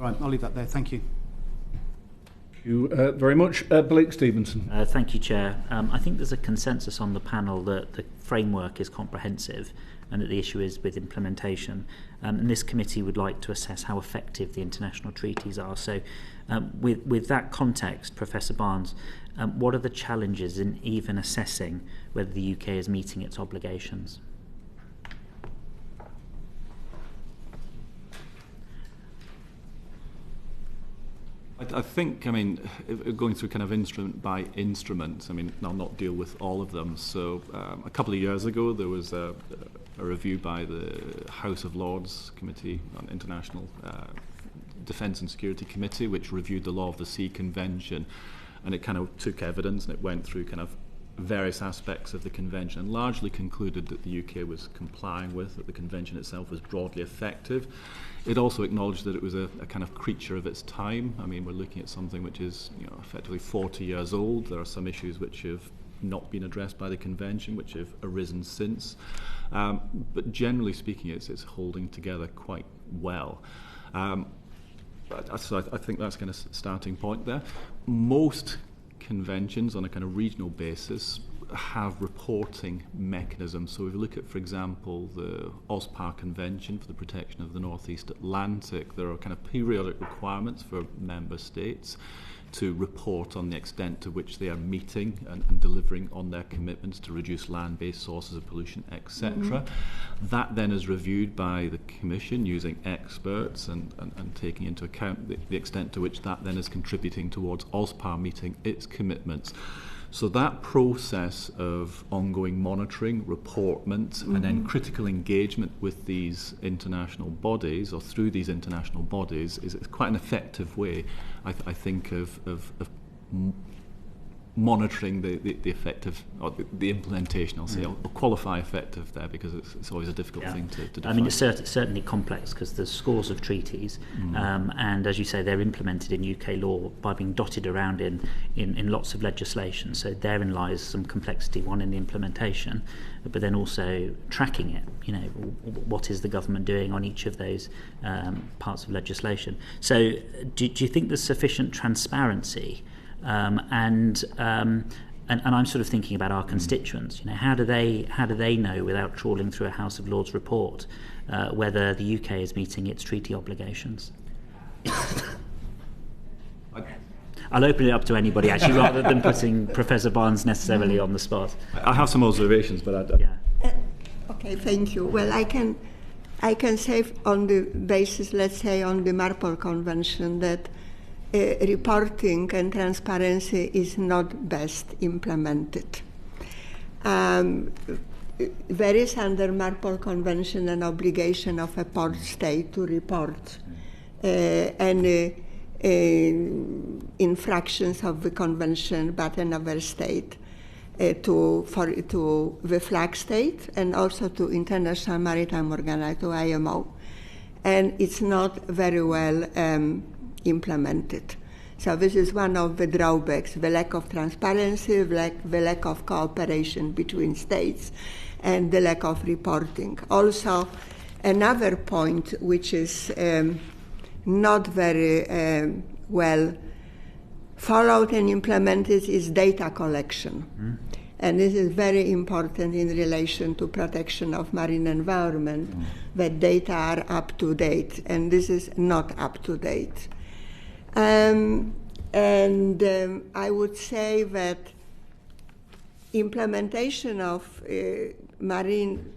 All right, I'll leave that there. Thank you. Thank you very much. Blake Stephenson. Thank you, Chair. I think there's a consensus on the panel that the framework is comprehensive and that the issue is with implementation. And this committee would like to assess how effective the international treaties are. So with that context, Professor Barnes, what are the challenges in even assessing whether the UK is meeting its obligations? I think, going through kind of instrument by instrument, I'll not deal with all of them. So a couple of years ago, there was a review by the House of Lords Committee on International Defence and Security Committee, which reviewed the Law of the Sea Convention, and it kind of took evidence and it went through kind of various aspects of the convention and largely concluded that the UK was complying with, that the convention itself was broadly effective. It also acknowledged that it was a kind of creature of its time. We're looking at something which is effectively 40 years old. There are some issues which have not been addressed by the convention, which have arisen since. But generally speaking, it's holding together quite well. So I think that's kind of starting point there. Most conventions on a kind of regional basis have reporting mechanisms. So if you look at, for example, the OSPAR Convention for the Protection of the North East Atlantic, there are kind of periodic requirements for member states to report on the extent to which they are meeting and delivering on their commitments to reduce land-based sources of pollution, etc. That then is reviewed by the Commission using experts and taking into account the extent to which that then is contributing towards OSPAR meeting its commitments. So that process of ongoing monitoring, reportment, and then critical engagement with these international bodies or through these international bodies is quite an effective way, I think, of monitoring the effective, or the implementation, I'll say. I'll qualify effective there because it's always a difficult thing to define. It's certainly complex because there's scores of treaties, and as you say, they're implemented in UK law by being dotted around in lots of legislation. So therein lies some complexity, one in the implementation, but then also tracking it. What is the government doing on each of those parts of legislation? So do you think there's sufficient transparency? And I'm sort of thinking about our constituents. How do they know, without trawling through a House of Lords report, whether the UK is meeting its treaty obligations? I'll open it up to anybody, actually, rather than putting Professor Barnes necessarily on the spot. I have some observations, but Okay, thank you. Well, I can say on the basis, let's say, on the Marpol Convention, that reporting and transparency is not best implemented. There is under Marpol Convention an obligation of a port state to report any infractions of the convention by another state to the flag state and also to International Maritime Organization, to IMO. And it's not very well implemented. So this is one of the drawbacks, the lack of transparency, the lack of cooperation between states, and the lack of reporting. Also, another point which is not very well followed and implemented is data collection. And this is very important in relation to protection of marine environment, that data are up to date, and this is not up to date. I would say that implementation of marine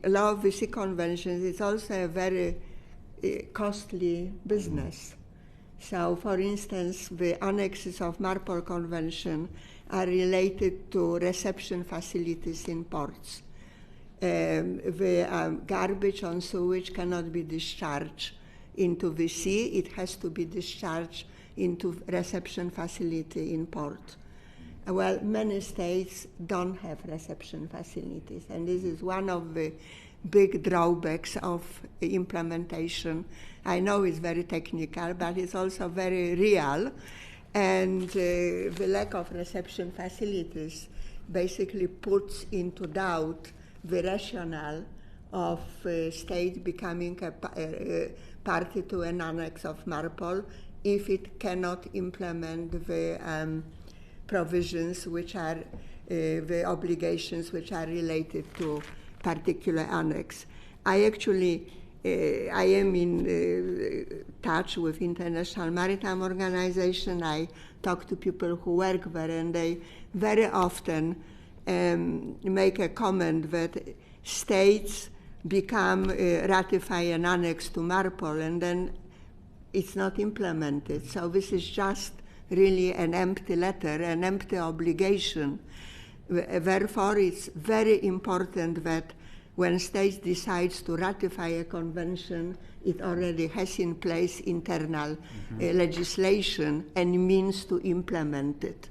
law of the sea conventions is also a very costly business. So, for instance, the annexes of Marpol Convention are related to reception facilities in ports. The garbage on sewage cannot be discharged into the sea. It has to be discharged into reception facility in port. Well, many states don't have reception facilities, and this is one of the big drawbacks of implementation. I know it's very technical, but it's also very real, and the lack of reception facilities basically puts into doubt the rationale of state becoming a party to an annex of MARPOL if it cannot implement the provisions which are the obligations which are related to particular annex. I am in touch with International Maritime Organization. I talk to people who work there, and they very often make a comment that states ratify an annex to MARPOL, and then it's not implemented. So this is just really an empty letter, an empty obligation. Therefore, it's very important that when states decides to ratify a convention, it already has in place internal legislation and means to implement it.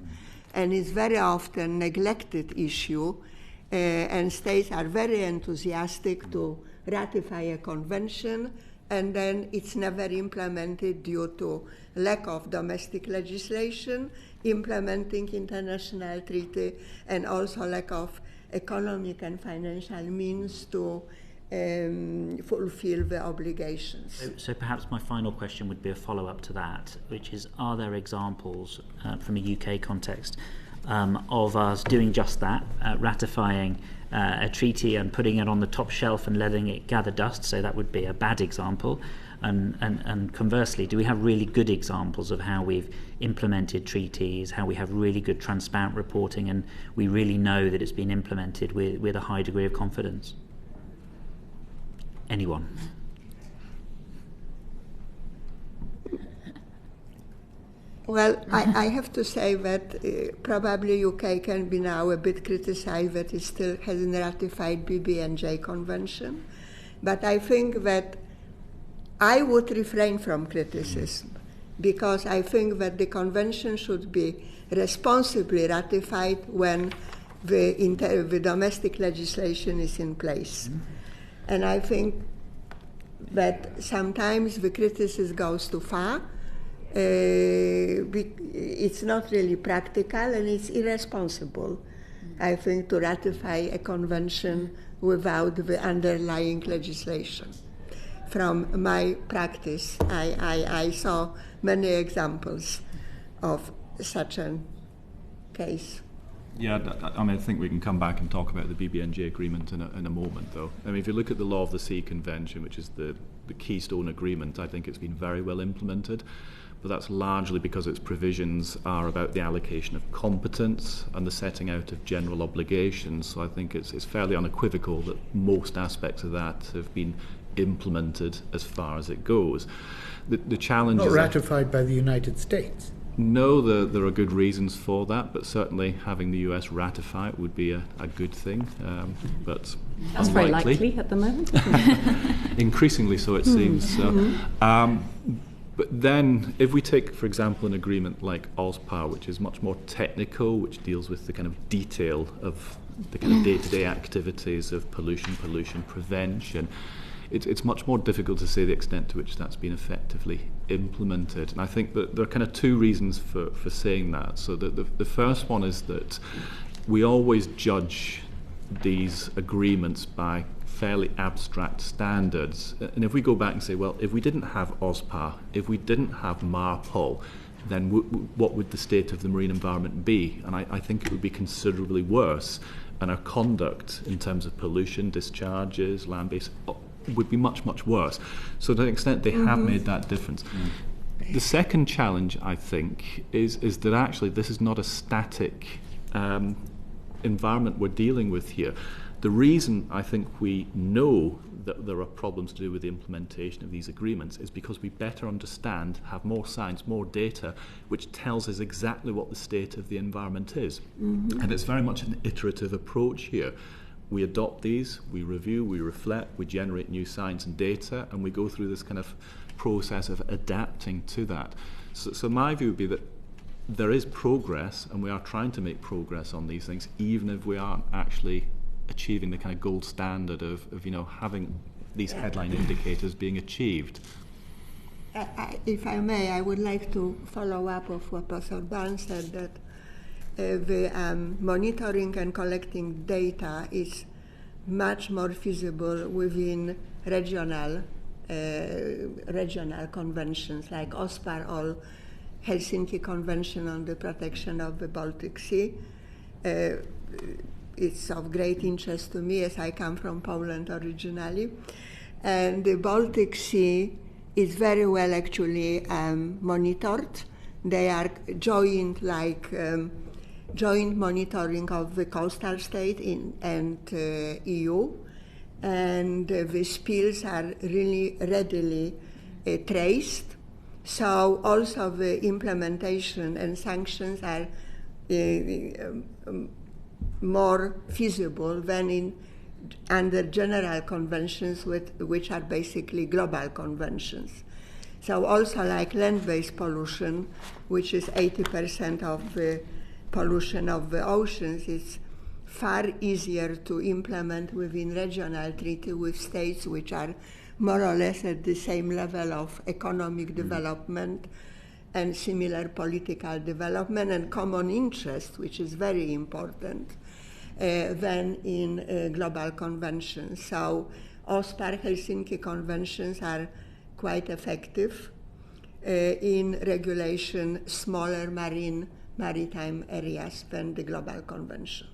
And it's very often neglected issue, and states are very enthusiastic to ratify a convention, and then it's never implemented due to lack of domestic legislation implementing international treaty, and also lack of economic and financial means to fulfill the obligations. So perhaps my final question would be a follow-up to that, which is, are there examples from a UK context of us doing just that, ratifying a treaty and putting it on the top shelf and letting it gather dust? So that would be a bad example. And conversely, do we have really good examples of how we've implemented treaties, how we have really good transparent reporting, and we really know that it's been implemented with a high degree of confidence? Anyone? Well, I have to say that probably UK can be now a bit criticized that it still hasn't ratified BBNJ Convention, but I think that I would refrain from criticism, because I think that the convention should be responsibly ratified when the domestic legislation is in place. And I think that sometimes the criticism goes too far. It's not really practical, and it's irresponsible, I think, to ratify a convention without the underlying legislation. From my practice, I saw many examples of such a case. Yeah, I mean, I think we can come back and talk about the BBNJ agreement in a moment, though. I mean, if you look at the Law of the Sea Convention, which is the keystone agreement, I think it's been very well implemented. But that's largely because its provisions are about the allocation of competence and the setting out of general obligations. So I think it's fairly unequivocal that most aspects of that have been implemented as far as it goes. The challenge not is ratified by the United States. No, there are good reasons for that, but certainly having the US ratify it would be a good thing. But that's very likely at the moment. Increasingly so, it seems. So, but then, if we take, for example, an agreement like OSPAR, which is much more technical, which deals with the kind of detail of the kind of day-to-day activities of pollution prevention, it's much more difficult to say the extent to which that's been effectively implemented. And I think that there are kind of two reasons for saying that. So the first one is that we always judge these agreements by fairly abstract standards. And if we go back and say, well, if we didn't have OSPAR, if we didn't have MARPOL, then what would the state of the marine environment be? And I think it would be considerably worse. And our conduct in terms of pollution, discharges, land-based, would be much, much worse. So to an extent, they have made that difference. The second challenge, I think, is that actually this is not a static environment we're dealing with here. The reason I think we know that there are problems to do with the implementation of these agreements is because we better understand, have more science, more data, which tells us exactly what the state of the environment is. And it's very much an iterative approach here. We adopt these, we review, we reflect, we generate new science and data, and we go through this kind of process of adapting to that. So my view would be that there is progress, and we are trying to make progress on these things, even if we aren't actually achieving the kind of gold standard of having these headline indicators being achieved. If I may, I would like to follow up of what Professor Barnes said, that the monitoring and collecting data is much more feasible within regional regional conventions like OSPAR or Helsinki Convention on the Protection of the Baltic Sea. It's of great interest to me as I come from Poland originally. And the Baltic Sea is very well actually monitored. They are joint monitoring of the coastal state and EU. And the spills are really readily traced. So also the implementation and sanctions are more feasible than under general conventions which are basically global conventions. So also like land-based pollution, which is 80% of the pollution of the oceans, is far easier to implement within regional treaty with states which are more or less at the same level of economic development and similar political development and common interest, which is very important, than in global conventions. So OSPAR Helsinki conventions are quite effective in regulation smaller maritime areas than the global convention.